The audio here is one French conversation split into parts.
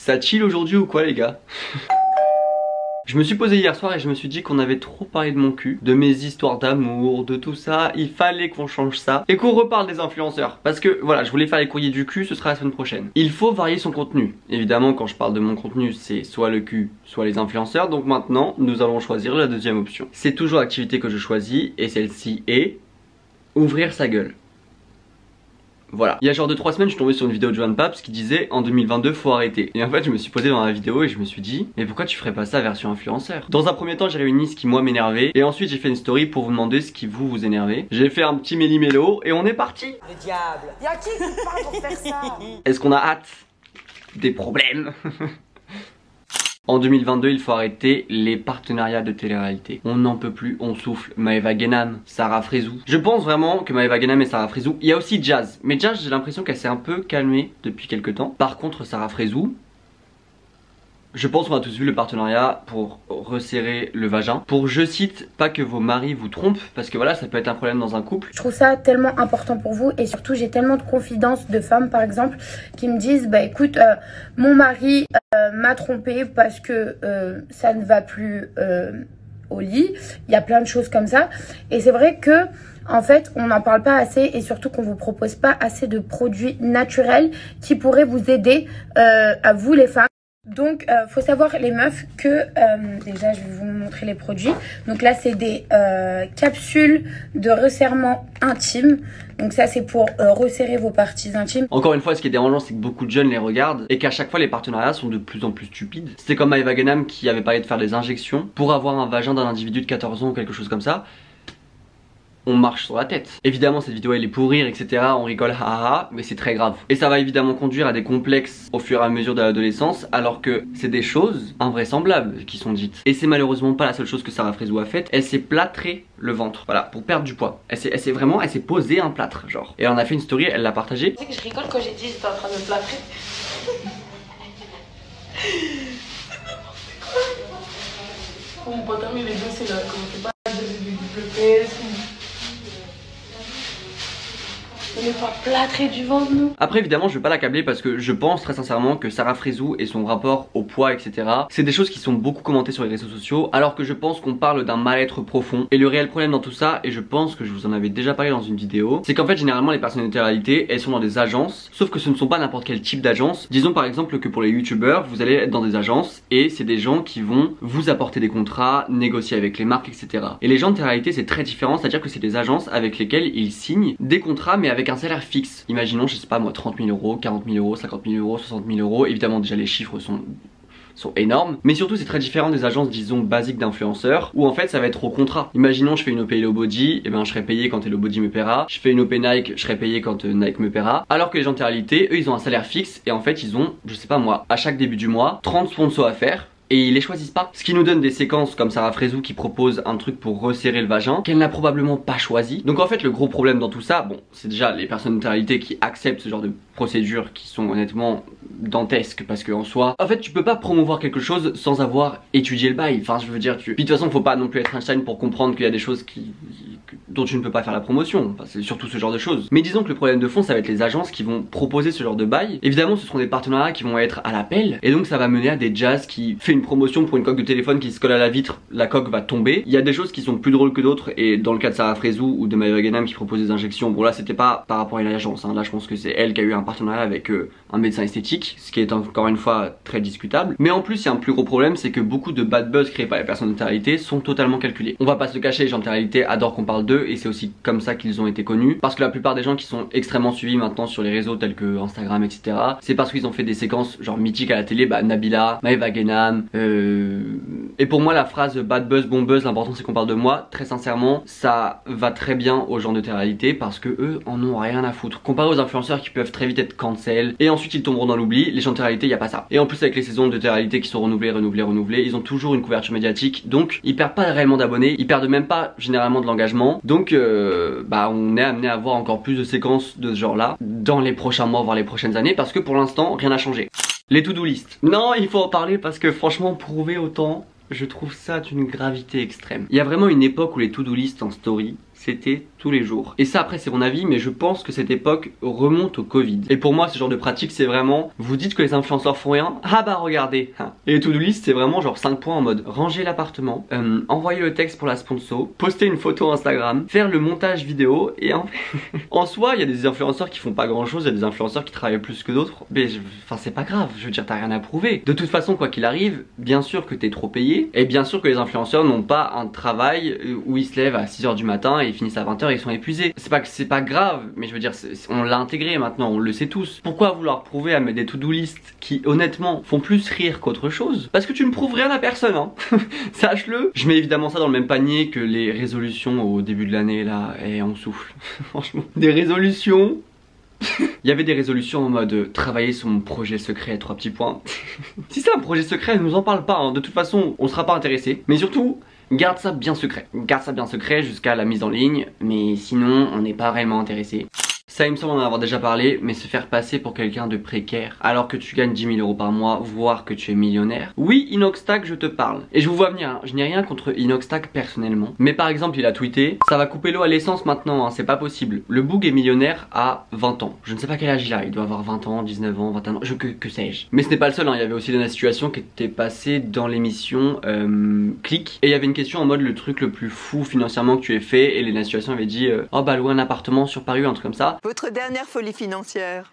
Ça chill aujourd'hui ou quoi les gars? Je me suis posé hier soir et je me suis dit qu'on avait trop parlé de mon cul, de mes histoires d'amour, de tout ça. Il fallait qu'on change ça et qu'on reparle des influenceurs. Parce que voilà, je voulais faire les courriers du cul, ce sera la semaine prochaine. Il faut varier son contenu. Évidemment, quand je parle de mon contenu, c'est soit le cul, soit les influenceurs. Donc maintenant, nous allons choisir la deuxième option. C'est toujours l'activité que je choisis et celle-ci est ouvrir sa gueule. Voilà. Il y a genre 2-3 semaines, je suis tombé sur une vidéo de Johan Paps qui disait en 2022 faut arrêter. Et en fait, je me suis posé dans la vidéo et je me suis dit, mais pourquoi tu ferais pas ça version influenceur? Dans un premier temps, j'ai réuni ce qui moi m'énervait et ensuite j'ai fait une story pour vous demander ce qui vous énervait. J'ai fait un petit méli-mélo et on est parti. Le diable. Y'a qui parle pour faire ça? Est-ce qu'on a hâte des problèmes? En 2022, il faut arrêter les partenariats de télé-réalité. On n'en peut plus, on souffle. Maëva Guénam, Sarah Frézou. Je pense vraiment que Maëva Guénam et Sarah Frézou. Il y a aussi Jazz. Mais Jazz, j'ai l'impression qu'elle s'est un peu calmée depuis quelques temps. Par contre, Sarah Frézou, je pense qu'on a tous vu le partenariat pour resserrer le vagin. Pour, je cite, pas que vos maris vous trompent, parce que voilà, ça peut être un problème dans un couple. Je trouve ça tellement important pour vous et surtout j'ai tellement de confidence de femmes par exemple qui me disent bah écoute mon mari m'a trompé parce que ça ne va plus au lit. Il y a plein de choses comme ça et c'est vrai que en fait, on n'en parle pas assez et surtout qu'on vous propose pas assez de produits naturels qui pourraient vous aider à vous les femmes. Donc faut savoir les meufs que déjà je vais vous montrer les produits. Donc là c'est des capsules de resserrement intime. Donc ça c'est pour resserrer vos parties intimes. Encore une fois, ce qui est dérangeant c'est que beaucoup de jeunes les regardent et qu'à chaque fois les partenariats sont de plus en plus stupides. C'était comme Maëva Guénam qui avait parlé de faire des injections pour avoir un vagin d'un individu de 14 ans ou quelque chose comme ça. On marche sur la tête. Évidemment cette vidéo elle est pour rire etc, on rigole haha, mais c'est très grave. Et ça va évidemment conduire à des complexes au fur et à mesure de l'adolescence, alors que c'est des choses invraisemblables qui sont dites. Et c'est malheureusement pas la seule chose que Sarah Frézou a faite, elle s'est plâtré le ventre, voilà, pour perdre du poids. Elle s'est posé un plâtre genre. Et elle en a fait une story, elle l'a partagée. Tu sais que je rigole quand j'ai dit j'étais en train de me plâtrer. Bon, pour terminer les dossiers là, commencez pas à dire du WPS. On n'est pas plâtré du ventre nous. Après évidemment je vais pas l'accabler parce que je pense très sincèrement que Sarah Frézou et son rapport au poids etc, c'est des choses qui sont beaucoup commentées sur les réseaux sociaux, alors que je pense qu'on parle d'un mal-être profond. Et le réel problème dans tout ça, et je pense que je vous en avais déjà parlé dans une vidéo, c'est qu'en fait généralement les personnes de télé-réalité elles sont dans des agences, sauf que ce ne sont pas n'importe quel type d'agence. Disons par exemple que pour les youtubeurs vous allez être dans des agences et c'est des gens qui vont vous apporter des contrats, négocier avec les marques etc. Et les gens de télé-réalité c'est très différent, c'est à dire que c'est des agences avec lesquelles ils signent des contrats mais avec un salaire fixe. Imaginons, je sais pas moi, 30 000 euros, 40 000 euros, 50 000 euros, 60 000 euros. Évidemment, déjà les chiffres sont énormes, mais surtout c'est très différent des agences disons basiques d'influenceurs où en fait ça va être au contrat. Imaginons je fais une OP Hello Body, et ben je serai payé quand Hello Body me paiera. Je fais une OP Nike, je serai payé quand Nike me paiera. Alors que les gens de télé-réalité, eux ils ont un salaire fixe et en fait ils ont, je sais pas moi, à chaque début du mois 30 sponsors à faire. Et ils les choisissent pas. Ce qui nous donne des séquences comme Sarah Frézou qui propose un truc pour resserrer le vagin qu'elle n'a probablement pas choisi. Donc en fait le gros problème dans tout ça, bon c'est déjà les personnes de réalité qui acceptent ce genre de procédures qui sont honnêtement dantesques, parce que en soi en fait tu peux pas promouvoir quelque chose sans avoir étudié le bail. Enfin je veux dire puis de toute façon faut pas non plus être Einstein pour comprendre qu'il y a des choses dont tu ne peux pas faire la promotion, enfin, c'est surtout ce genre de choses. Mais disons que le problème de fond ça va être les agences qui vont proposer ce genre de bail. Évidemment ce seront des partenariats qui vont être à l'appel et donc ça va mener à des Jazz qui fait une promotion pour une coque de téléphone qui se colle à la vitre, la coque va tomber. Il y a des choses qui sont plus drôles que d'autres et dans le cas de Sarah Frézou ou de Maëva Guénam qui propose des injections, bon là c'était pas par rapport à une agence, hein. Là je pense que c'est elle qui a eu un partenariat avec un médecin esthétique, ce qui est encore une fois très discutable. Mais en plus il y a un plus gros problème, c'est que beaucoup de bad buzz créés par les personnes de télé-réalité sont totalement calculés. On va pas se le cacher, les gens de télé-réalité adorent qu'on parle d'eux et c'est aussi comme ça qu'ils ont été connus, parce que la plupart des gens qui sont extrêmement suivis maintenant sur les réseaux tels que Instagram etc, c'est parce qu'ils ont fait des séquences genre mythiques à la télé, bah Nabila, Maëva Guénam, et pour moi la phrase bad buzz, bon buzz, l'important c'est qu'on parle de moi, très sincèrement ça va très bien aux gens de télé-réalité parce que eux en ont rien à foutre. Comparé aux influenceurs qui peuvent très vite être cancel et ensuite ils tomberont dans l'oubli, les gens de télé-réalité y a pas ça. Et en plus avec les saisons de télé-réalité qui sont renouvelées, ils ont toujours une couverture médiatique, donc ils perdent pas réellement d'abonnés, ils perdent même pas généralement de l'engagement. Donc bah on est amené à voir encore plus de séquences de ce genre là dans les prochains mois voire les prochaines années, parce que pour l'instant rien n'a changé. Les to-do list. Non, il faut en parler parce que franchement prouver autant, je trouve ça d'une gravité extrême. Il y a vraiment une époque où les to-do list en story c'était tous les jours. Et ça après c'est mon avis, mais je pense que cette époque remonte au Covid. Et pour moi ce genre de pratique c'est vraiment, vous dites que les influenceurs font rien, ah bah regardez. Et les to-do list c'est vraiment genre 5 points en mode ranger l'appartement, envoyer le texte pour la sponsor, poster une photo Instagram, faire le montage vidéo. Et en soi il y a des influenceurs qui font pas grand chose, il y a des influenceurs qui travaillent plus que d'autres, mais enfin c'est pas grave, je veux dire t'as rien à prouver. De toute façon quoi qu'il arrive, bien sûr que t'es trop payé, et bien sûr que les influenceurs n'ont pas un travail où ils se lèvent à 6h du matin et ils finissent à 20h et ils sont épuisés. C'est pas que c'est pas grave, mais je veux dire on l'a intégré maintenant, on le sait tous. Pourquoi vouloir prouver à mettre des to-do list qui honnêtement font plus rire qu'autre chose? Parce que tu ne prouves rien à personne hein. Sache-le. Je mets évidemment ça dans le même panier que les résolutions au début de l'année là, et on souffle. Franchement, des résolutions. Il y avait des résolutions en mode travailler sur mon projet secret, 3 petits points. Si c'est un projet secret, ne nous en parle pas hein. De toute façon on sera pas intéressé. Mais surtout garde ça bien secret. Garde ça bien secret jusqu'à la mise en ligne, mais sinon on n'est pas réellement intéressé. Ça il me semble en avoir déjà parlé, mais se faire passer pour quelqu'un de précaire alors que tu gagnes 10 000 € par mois, voire que tu es millionnaire. Oui, Inoxtag, je te parle. Et je vous vois venir, hein. Je n'ai rien contre Inoxtag personnellement. Mais par exemple, il a tweeté, ça va couper l'eau à l'essence maintenant, hein. C'est pas possible. Le Boog est millionnaire à 20 ans. Je ne sais pas quel âge il a, il doit avoir 20 ans, 19 ans, 21 ans, que sais-je. Mais ce n'est pas le seul, hein. Il y avait aussi Dana Situation qui était passée dans l'émission Click. Et il y avait une question en mode le truc le plus fou financièrement que tu aies fait. Et Dana Situation avait dit, oh bah louer un appartement sur Paris, un truc comme ça. Votre dernière folie financière?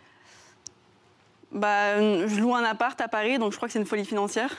Bah, je loue un appart à Paris, donc je crois que c'est une folie financière.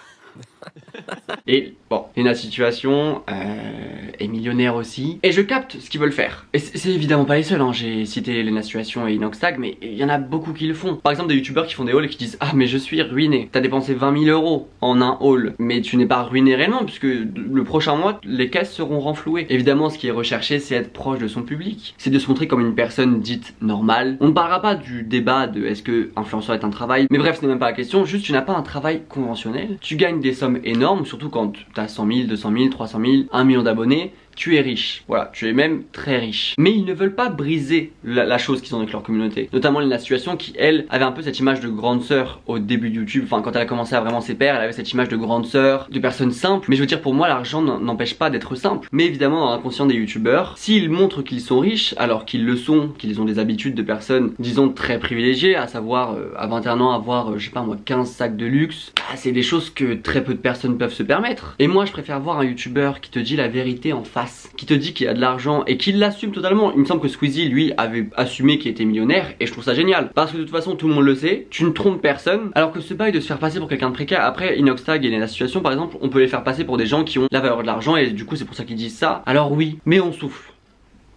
Et bon, Lena Situation est millionnaire aussi. Et je capte ce qu'ils veulent faire. Et c'est évidemment pas les seuls, hein. J'ai cité Lena Situation et Inoxtag, mais il y en a beaucoup qui le font. Par exemple des youtubeurs qui font des hauls et qui disent, ah mais je suis ruiné. T'as dépensé 20 000 € en un haul, mais tu n'es pas ruiné réellement, puisque le prochain mois les caisses seront renflouées. Évidemment ce qui est recherché c'est être proche de son public. C'est de se montrer comme une personne dite normale. On ne parlera pas du débat de est-ce que influenceur est un travail, mais bref ce n'est même pas la question. Juste tu n'as pas un travail conventionnel. Tu gagnes des sommes énormes, surtout quand tu as 100 000, 200 000, 300 000, 1 million d'abonnés. Tu es riche, voilà, tu es même très riche. Mais ils ne veulent pas briser la chose qu'ils ont avec leur communauté. Notamment la situation qui, elle, avait un peu cette image de grande sœur au début de YouTube. Enfin, quand elle a commencé à vraiment s'épaire, elle avait cette image de grande sœur, de personne simple. Mais je veux dire, pour moi, l'argent n'empêche pas d'être simple. Mais évidemment, dans l'inconscient des youtubeurs, s'ils montrent qu'ils sont riches, alors qu'ils le sont, qu'ils ont des habitudes de personnes, disons, très privilégiées, à savoir, à 21 ans, avoir, je sais pas moi, 15 sacs de luxe, bah, c'est des choses que très peu de personnes peuvent se permettre. Et moi, je préfère voir un youtubeur qui te dit la vérité en face, qui te dit qu'il a de l'argent et qu'il l'assume totalement. Il me semble que Squeezie lui avait assumé qu'il était millionnaire et je trouve ça génial parce que de toute façon tout le monde le sait, tu ne trompes personne. Alors que ce bail de se faire passer pour quelqu'un de précaire, après Inoxtag et Lena Situation par exemple, on peut les faire passer pour des gens qui ont la valeur de l'argent et du coup c'est pour ça qu'ils disent ça. Alors oui, mais on souffle.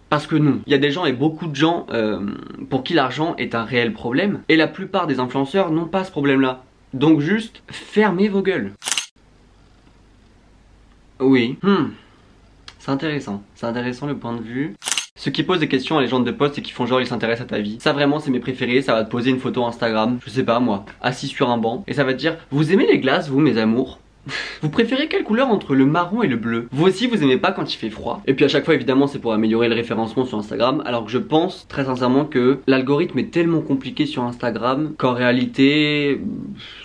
Parce que non, il y a des gens et beaucoup de gens pour qui l'argent est un réel problème et la plupart des influenceurs n'ont pas ce problème là. Donc juste fermez vos gueules. Oui. C'est intéressant le point de vue. Ceux qui posent des questions à les gens de poste et qui font genre ils s'intéressent à ta vie. Ça vraiment c'est mes préférés, ça va te poser une photo Instagram, je sais pas moi, assis sur un banc. Et ça va te dire, vous aimez les glaces vous mes amours? Vous préférez quelle couleur entre le marron et le bleu? Vous aussi vous aimez pas quand il fait froid? Et puis à chaque fois évidemment c'est pour améliorer le référencement sur Instagram. Alors que je pense très sincèrement que l'algorithme est tellement compliqué sur Instagram qu'en réalité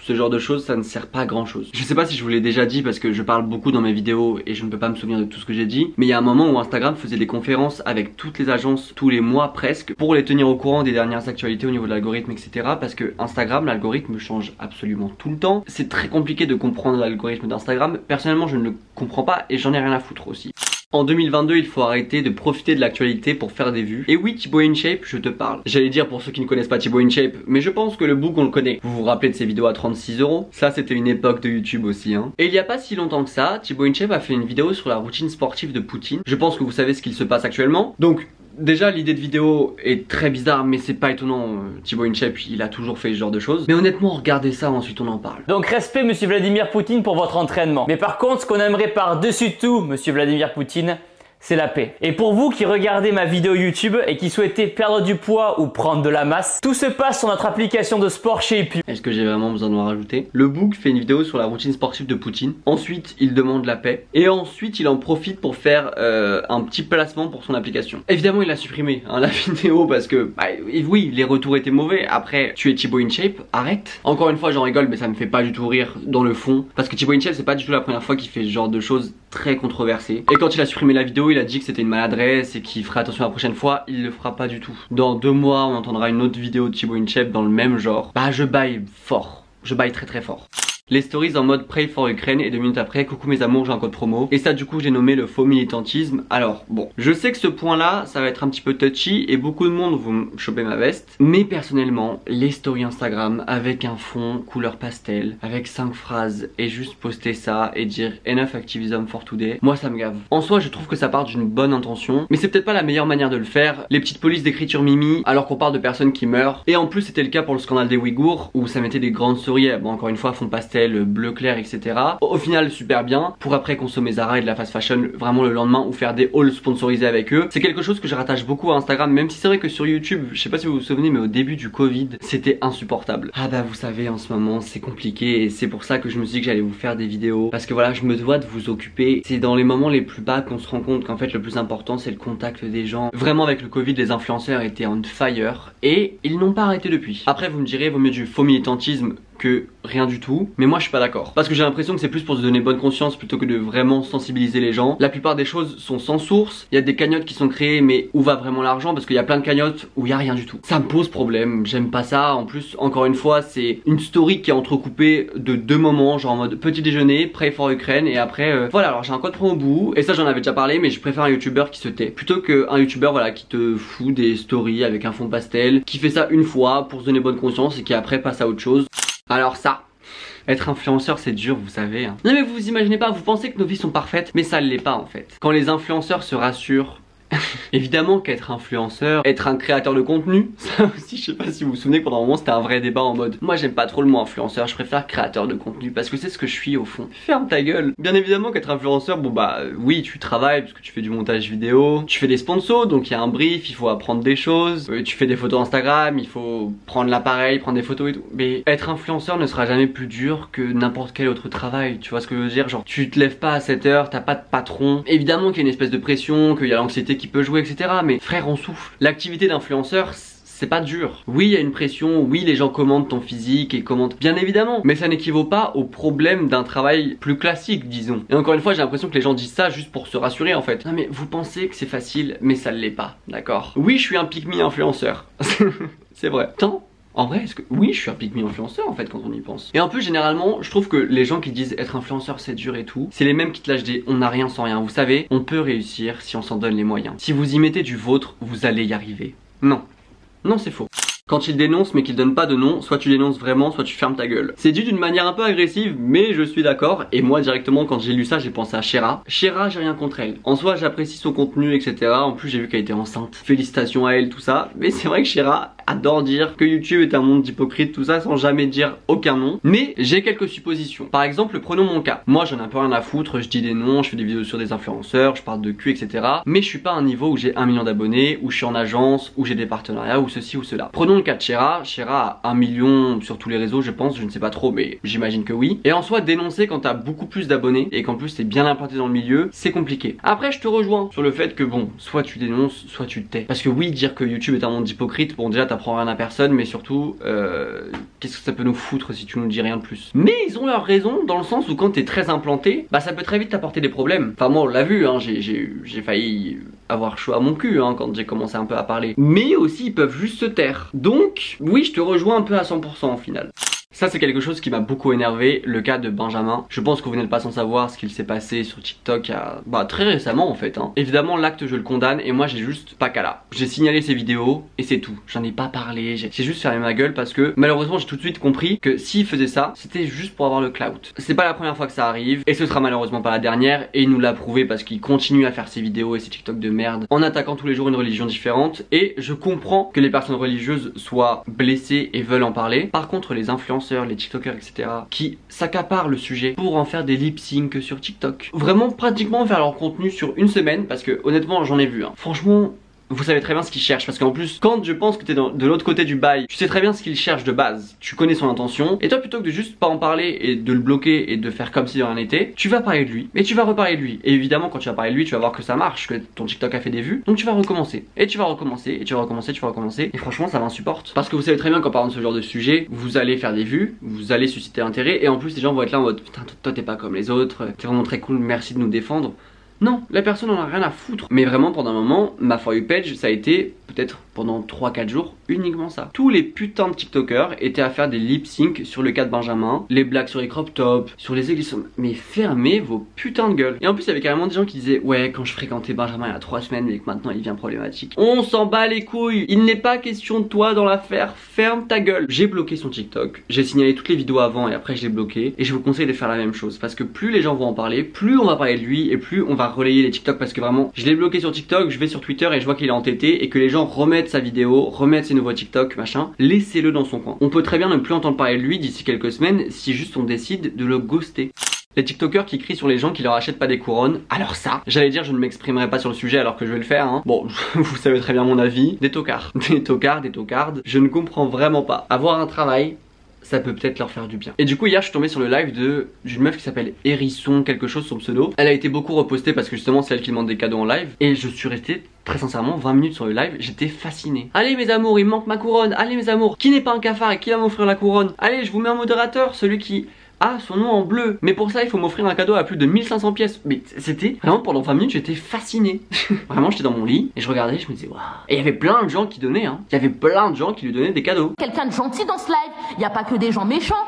ce genre de choses ça ne sert pas à grand chose. Je sais pas si je vous l'ai déjà dit parce que je parle beaucoup dans mes vidéos et je ne peux pas me souvenir de tout ce que j'ai dit. Mais il y a un moment où Instagram faisait des conférences avec toutes les agences tous les mois presque pour les tenir au courant des dernières actualités au niveau de l'algorithme etc. Parce que Instagram, l'algorithme change absolument tout le temps. C'est très compliqué de comprendre l'algorithme d'Instagram. Personnellement je ne le comprends pas et j'en ai rien à foutre aussi. En 2022 il faut arrêter de profiter de l'actualité pour faire des vues. Et oui Thibaut InShape je te parle. J'allais dire pour ceux qui ne connaissent pas Thibaut InShape, mais je pense que le Boog on le connaît. Vous vous rappelez de ses vidéos à 36 €? Ça c'était une époque de YouTube aussi hein. Et il y a pas si longtemps que ça, Thibaut InShape a fait une vidéo sur la routine sportive de Poutine. Je pense que vous savez ce qu'il se passe actuellement. Donc déjà l'idée de vidéo est très bizarre mais c'est pas étonnant, Thibaut InShape il a toujours fait ce genre de choses. Mais honnêtement regardez ça ensuite on en parle. Donc respect monsieur Vladimir Poutine pour votre entraînement. Mais par contre ce qu'on aimerait par-dessus tout monsieur Vladimir Poutine, c'est la paix. Et pour vous qui regardez ma vidéo YouTube et qui souhaitez perdre du poids ou prendre de la masse, tout se passe sur notre application de sport chez Epu. Est-ce que j'ai vraiment besoin de m'en rajouter? Le Boog fait une vidéo sur la routine sportive de Poutine. Ensuite il demande la paix. Et ensuite il en profite pour faire un petit placement pour son application. Évidemment il a supprimé hein, la vidéo parce que bah, oui les retours étaient mauvais. Après tu es Thibaut InShape, arrête. Encore une fois j'en rigole mais ça me fait pas du tout rire dans le fond. Parce que Thibaut InShape c'est pas du tout la première fois qu'il fait ce genre de choses très controversé. Et quand il a supprimé la vidéo, il a dit que c'était une maladresse et qu'il ferait attention la prochaine fois. Il le fera pas du tout. Dans 2 mois, on entendra une autre vidéo de Thibaut InShape dans le même genre. Bah je baille fort. Je baille très très fort. Les stories en mode Pray for Ukraine et 2 minutes après, coucou mes amours, j'ai un code promo. Et ça du coup j'ai nommé le faux militantisme. Alors bon, je sais que ce point là ça va être un petit peu touchy et beaucoup de monde vont me choper ma veste. Mais personnellement, les stories Instagram avec un fond couleur pastel, avec 5 phrases et juste poster ça et dire enough activism for today, moi ça me gave. En soi je trouve que ça part d'une bonne intention, mais c'est peut-être pas la meilleure manière de le faire. Les petites polices d'écriture mimi alors qu'on parle de personnes qui meurent. Et en plus c'était le cas pour le scandale des Ouïghours où ça mettait des grandes stories, bon encore une fois fond pastel, bleu clair, etc. Au final super bien pour après consommer Zara et de la fast fashion vraiment le lendemain ou faire des hauls sponsorisés avec eux. C'est quelque chose que je rattache beaucoup à Instagram, même si c'est vrai que sur YouTube, je sais pas si vous vous souvenez, mais au début du Covid c'était insupportable. Ah bah vous savez en ce moment c'est compliqué et c'est pour ça que je me suis dit que j'allais vous faire des vidéos parce que voilà je me dois de vous occuper. C'est dans les moments les plus bas qu'on se rend compte qu'en fait le plus important c'est le contact des gens. Vraiment avec le Covid les influenceurs étaient on fire et ils n'ont pas arrêté depuis. Après vous me direz vaut mieux du faux militantisme que rien du tout, mais moi je suis pas d'accord parce que j'ai l'impression que c'est plus pour se donner bonne conscience plutôt que de vraiment sensibiliser les gens. La plupart des choses sont sans source, il y a des cagnottes qui sont créées mais où va vraiment l'argent parce qu'il y a plein de cagnottes où il y a rien du tout. Ça me pose problème, j'aime pas ça. En plus encore une fois c'est une story qui est entrecoupée de 2 moments genre en mode petit déjeuner, Pray for Ukraine et après voilà. Alors j'ai un code promo au bout et ça j'en avais déjà parlé mais je préfère un youtubeur qui se tait plutôt qu'un youtubeur voilà qui te fout des stories avec un fond pastel, qui fait ça une fois pour se donner bonne conscience et qui après passe à autre chose. Alors ça, être influenceur c'est dur vous savez hein. Non mais vous vous imaginez pas, vous pensez que nos vies sont parfaites mais ça ne l'est pas en fait. Quand les influenceurs se rassurent évidemment qu'être influenceur, être un créateur de contenu, ça aussi je sais pas si vous vous souvenez que pendant un moment c'était un vrai débat en mode moi j'aime pas trop le mot influenceur, je préfère créateur de contenu parce que c'est ce que je suis au fond. Ferme ta gueule. Bien évidemment qu'être influenceur, bon bah oui tu travailles parce que tu fais du montage vidéo, tu fais des sponsors donc il y a un brief, il faut apprendre des choses, tu fais des photos Instagram, il faut prendre l'appareil, prendre des photos et tout. Mais être influenceur ne sera jamais plus dur que n'importe quel autre travail, tu vois ce que je veux dire, genre tu te lèves pas à 7 h, t'as pas de patron. Évidemment qu'il y a une espèce de pression, qu'il y a l'anxiété qui peut jouer etc. Mais frère on souffle. L'activité d'influenceur c'est pas dur. Oui il y a une pression, oui les gens commentent ton physique et commentent bien évidemment, mais ça n'équivaut pas au problème d'un travail plus classique disons. Et encore une fois j'ai l'impression que les gens disent ça juste pour se rassurer en fait. Non mais vous pensez que c'est facile mais ça ne l'est pas, d'accord. Oui je suis un pick me influenceur. C'est vrai. Tant en vrai, est-ce que... Oui, je suis un pick me influenceur en fait quand on y pense. Et en plus, généralement, je trouve que les gens qui disent être influenceur c'est dur et tout, c'est les mêmes qui te lâchent des on n'a rien sans rien. Vous savez, on peut réussir si on s'en donne les moyens. Si vous y mettez du vôtre, vous allez y arriver. Non. Non, c'est faux. Quand il dénonce mais qu'il donne pas de nom, soit tu dénonces vraiment, soit tu fermes ta gueule. C'est dit d'une manière un peu agressive, mais je suis d'accord. Et moi directement quand j'ai lu ça, j'ai pensé à Shera. Shera, j'ai rien contre elle. En soi, j'apprécie son contenu, etc. En plus, j'ai vu qu'elle était enceinte. Félicitations à elle, tout ça. Mais c'est vrai que Shera adore dire que YouTube est un monde d'hypocrites, tout ça, sans jamais dire aucun nom. Mais j'ai quelques suppositions. Par exemple, prenons mon cas. Moi, j'en ai un peu rien à foutre. Je dis des noms, je fais des vidéos sur des influenceurs, je parle de cul, etc. Mais je suis pas à un niveau où j'ai 1 million d'abonnés, où je suis en agence, où j'ai des partenariats, ou ceci ou cela. Prenons le cas de Shera. Shera a 1 million sur tous les réseaux je pense, je ne sais pas trop mais j'imagine que oui. Et en soi dénoncer quand t'as beaucoup plus d'abonnés et qu'en plus t'es bien implanté dans le milieu, c'est compliqué. Après je te rejoins sur le fait que bon, soit tu dénonces, soit tu te tais. Parce que oui, dire que YouTube est un monde d'hypocrite, bon déjà t'apprends rien à personne, mais surtout qu'est-ce que ça peut nous foutre si tu nous dis rien de plus. Mais ils ont leur raison dans le sens où quand t'es très implanté, bah ça peut très vite t'apporter des problèmes. Enfin moi on l'a vu hein, j'ai failli avoir chaud à mon cul hein, quand j'ai commencé un peu à parler. Mais aussi ils peuvent juste se taire. Donc oui je te rejoins un peu à 100% au final. Ça c'est quelque chose qui m'a beaucoup énervé, le cas de Benjamin. Je pense que vous n'êtes pas sans savoir ce qu'il s'est passé sur TikTok très récemment en fait hein. Évidemment l'acte je le condamne et moi j'ai juste pas qu'à là. J'ai signalé ses vidéos et c'est tout. J'en ai pas parlé, j'ai juste fermé ma gueule parce que malheureusement j'ai tout de suite compris que s'il faisait ça, c'était juste pour avoir le clout. C'est pas la première fois que ça arrive et ce sera malheureusement pas la dernière et il nous l'a prouvé parce qu'il continue à faire ses vidéos et ses TikTok de merde en attaquant tous les jours une religion différente. Et je comprends que les personnes religieuses soient blessées et veulent en parler. Par contre les influenceurs, les tiktokers etc qui s'accaparent le sujet pour en faire des lip sync sur TikTok, vraiment pratiquement faire leur contenu sur une semaine parce que honnêtement j'en ai vu hein. Franchement vous savez très bien ce qu'il cherche. Parce qu'en plus, quand je pense que t'es de l'autre côté du bail, tu sais très bien ce qu'il cherche de base. Tu connais son intention. Et toi, plutôt que de juste pas en parler et de le bloquer et de faire comme si de rien n'était, tu vas parler de lui. Et tu vas reparler de lui. Et évidemment, quand tu vas parler de lui, tu vas voir que ça marche, que ton TikTok a fait des vues. Donc tu vas recommencer. Et tu vas recommencer. Et tu vas recommencer. Tu vas recommencer. Et franchement, ça m'insupporte. Parce que vous savez très bien qu'en parlant de ce genre de sujet, vous allez faire des vues, vous allez susciter l'intérêt. Et en plus, les gens vont être là en mode putain, toi t'es pas comme les autres. T'es vraiment très cool. Merci de nous défendre. Non, la personne en a rien à foutre. Mais vraiment pendant un moment, ma For You page, ça a été peut-être pendant 3-4 jours uniquement ça. Tous les putains de TikTokers étaient à faire des lip sync sur le cas de Benjamin, les blagues sur les crop tops, sur les églises. Mais fermez vos putains de gueules. Et en plus il y avait carrément des gens qui disaient ouais, quand je fréquentais Benjamin il y a 3 semaines mais que maintenant il devient problématique. On s'en bat les couilles. Il n'est pas question de toi dans l'affaire. Ferme ta gueule. J'ai bloqué son TikTok. J'ai signalé toutes les vidéos avant et après je l'ai bloqué. Et je vous conseille de faire la même chose. Parce que plus les gens vont en parler, plus on va parler de lui et plus on va relayer les TikTok. Parce que vraiment je l'ai bloqué sur TikTok, je vais sur Twitter et je vois qu'il est entêté et que les gens remettent sa vidéo, remettent ses nouveaux TikTok, machin. Laissez-le dans son coin. On peut très bien ne plus entendre parler de lui d'ici quelques semaines si juste on décide de le ghoster. Les TikTokers qui crient sur les gens qui leur achètent pas des couronnes. Alors ça, j'allais dire je ne m'exprimerai pas sur le sujet alors que je vais le faire hein. Bon, vous savez très bien mon avis. Des tocards, des tocards, des tocardes. Je ne comprends vraiment pas. Avoir un travail, ça peut peut-être leur faire du bien. Et du coup hier je suis tombé sur le live d'une meuf qui s'appelle Hérisson quelque chose, son pseudo. Elle a été beaucoup repostée parce que justement c'est elle qui demande des cadeaux en live. Et je suis resté très sincèrement 20 minutes sur le live, j'étais fasciné. Allez mes amours, il me manque ma couronne. Allez mes amours, qui n'est pas un cafard et qui va m'offrir la couronne? Allez, je vous mets un modérateur, celui qui a son nom en bleu. Mais pour ça il faut m'offrir un cadeau à plus de 1500 pièces. Mais c'était vraiment pendant 20 minutes j'étais fasciné. Vraiment j'étais dans mon lit et je regardais, je me disais waouh. Et il y avait plein de gens qui donnaient hein. Il y avait plein de gens qui lui donnaient des cadeaux. Quelqu'un de gentil dans ce live, il n'y a pas que des gens méchants.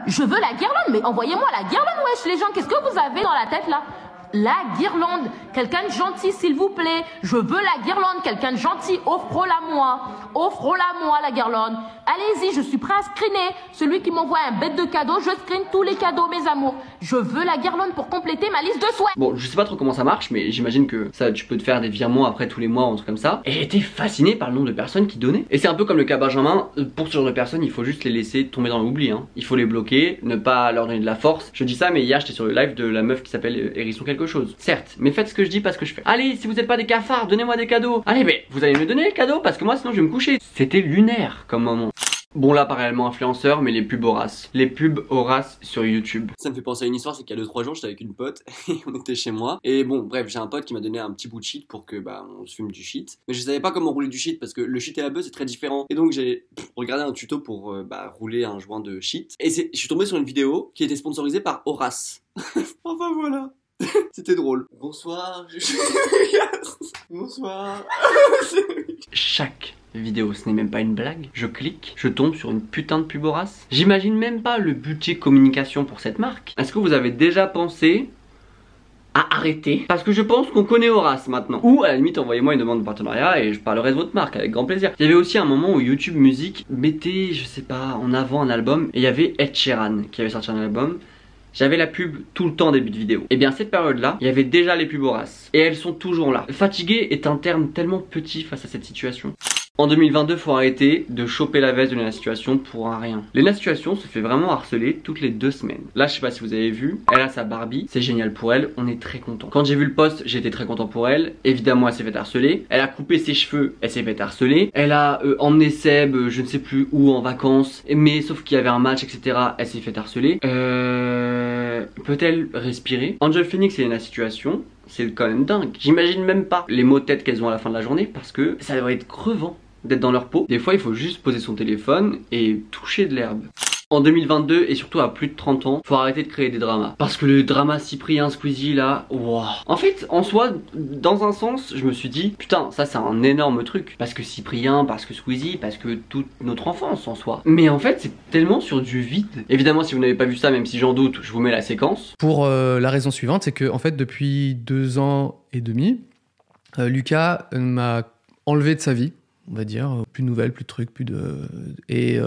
Je veux la guirlande, mais envoyez-moi la guirlande wesh les gens, qu'est-ce que vous avez dans la tête là? La guirlande, quelqu'un de gentil s'il vous plaît. Je veux la guirlande, quelqu'un de gentil, offre-la moi. Offre-la moi la guirlande. Allez-y, je suis prêt à screener. Celui qui m'envoie un bête de cadeaux, je screen tous les cadeaux mes amours. Je veux la guirlande pour compléter ma liste de souhaits. Bon, je sais pas trop comment ça marche, mais j'imagine que ça, tu peux te faire des virements après tous les mois ou un truc comme ça. Et j'ai été fasciné par le nombre de personnes qui donnaient. Et c'est un peu comme le cas Benjamin, pour ce genre de personnes, il faut juste les laisser tomber dans l'oubli hein. Il faut les bloquer, ne pas leur donner de la force. Je dis ça, mais hier j'étais sur le live de la meuf qui s'appelle Hérisson quelque chose. Certes, mais faites ce que je dis, pas ce que je fais. Allez, si vous êtes pas des cafards, donnez-moi des cadeaux. Allez, mais vous allez me donner les cadeaux parce que moi sinon je vais me coucher. C'était lunaire comme moment. Bon là pas réellement influenceur mais les pubs Horace. Les pubs Horace sur YouTube. Ça me fait penser à une histoire, c'est qu'il y a 2-3 jours j'étais avec une pote et on était chez moi. Et bon bref j'ai un pote qui m'a donné un petit bout de shit pour que on se fume du shit. Mais je savais pas comment rouler du shit parce que le shit et la beuh c'est très différent. Et donc j'ai regardé un tuto pour rouler un joint de shit. Et je suis tombé sur une vidéo qui était sponsorisée par Horace. Enfin voilà. C'était drôle. Bonsoir. Bonsoir. Chaque vidéo, ce n'est même pas une blague. Je clique, je tombe sur une putain de pub Horace. J'imagine même pas le budget communication pour cette marque. Est-ce que vous avez déjà pensé à arrêter? Parce que je pense qu'on connaît Horace maintenant. Ou à la limite envoyez-moi une demande de partenariat et je parlerai de votre marque avec grand plaisir. Il y avait aussi un moment où YouTube Music mettait, je sais pas, en avant un album. Et il y avait Ed Sheeran qui avait sorti un album. J'avais la pub tout le temps début de vidéo. Et bien cette période là, il y avait déjà les pubs Horace. Et elles sont toujours là. Fatigué est un terme tellement petit face à cette situation. En 2022, faut arrêter de choper la veste de la situation pour un rien. Lena Situation se fait vraiment harceler toutes les 2 semaines. Là, je sais pas si vous avez vu, elle a sa Barbie, c'est génial pour elle, on est très content. Quand j'ai vu le post, j'étais très content pour elle. Évidemment, elle s'est fait harceler. Elle a coupé ses cheveux, elle s'est fait harceler. Elle a emmené Seb, je ne sais plus où, en vacances. Mais sauf qu'il y avait un match, etc. Elle s'est fait harceler. Peut-elle respirer? Angel Phoenix et Lena Situation, c'est quand même dingue. J'imagine même pas les maux de tête qu'elles ont à la fin de la journée parce que ça devrait être crevant d'être dans leur peau. Des fois il faut juste poser son téléphone et toucher de l'herbe. En 2022 et surtout à plus de 30 ans, faut arrêter de créer des dramas. Parce que le drama Cyprien Squeezie là, wow. En fait, en soi, dans un sens, je me suis dit, putain, ça c'est un énorme truc. Parce que Cyprien, parce que Squeezie, parce que toute notre enfance en soi. Mais en fait, c'est tellement sur du vide. Évidemment, si vous n'avez pas vu ça, même si j'en doute, je vous mets la séquence. Pour la raison suivante, c'est que en fait, depuis 2 ans et demi, Lucas m'a enlevé de sa vie. On va dire, plus de nouvelles, plus de trucs, plus de... Et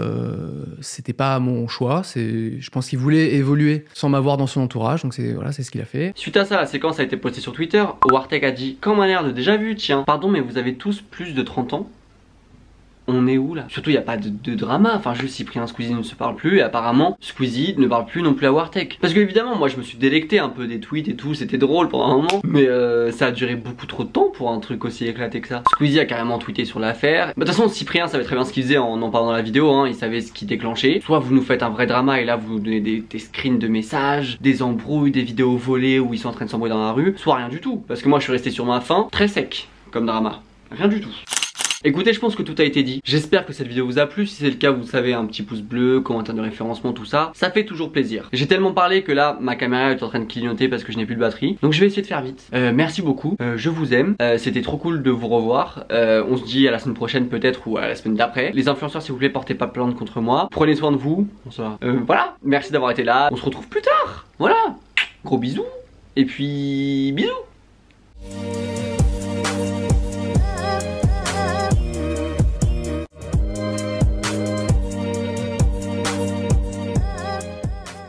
c'était pas mon choix, je pense qu'il voulait évoluer sans m'avoir dans son entourage, donc voilà, c'est ce qu'il a fait. Suite à ça, la séquence a été postée sur Twitter. Wartek a dit, comme un air de déjà vu, tiens, pardon mais vous avez tous plus de 30 ans. on est où là? Surtout il n'y a pas de drama, enfin juste Cyprien Squeezie ne se parle plus et apparemment Squeezie ne parle plus non plus à Wartech. Parce que évidemment moi je me suis délecté un peu des tweets et tout, c'était drôle pendant un moment, mais ça a duré beaucoup trop de temps pour un truc aussi éclaté que ça. Squeezie a carrément tweeté sur l'affaire. De toute façon Cyprien savait très bien ce qu'il faisait en parlant dans la vidéo, hein, il savait ce qui déclenchait. Soit vous nous faites un vrai drama et là vous nous donnez des screens de messages, des embrouilles, des vidéos volées où ils sont en train de s'embrouiller dans la rue, soit rien du tout. Parce que moi je suis resté sur ma faim, très sec comme drama, rien du tout. Écoutez, je pense que tout a été dit. J'espère que cette vidéo vous a plu. Si c'est le cas, vous savez, un petit pouce bleu, commentaire de référencement, tout ça. Ça fait toujours plaisir. J'ai tellement parlé que là, ma caméra est en train de clignoter parce que je n'ai plus de batterie. Donc je vais essayer de faire vite. Merci beaucoup. Je vous aime. C'était trop cool de vous revoir. On se dit à la semaine prochaine peut-être ou à la semaine d'après. Les influenceurs, s'il vous plaît, portez pas plainte contre moi. Prenez soin de vous. Bonsoir. Voilà. Merci d'avoir été là. On se retrouve plus tard. Voilà. Gros bisous. Et puis bisous.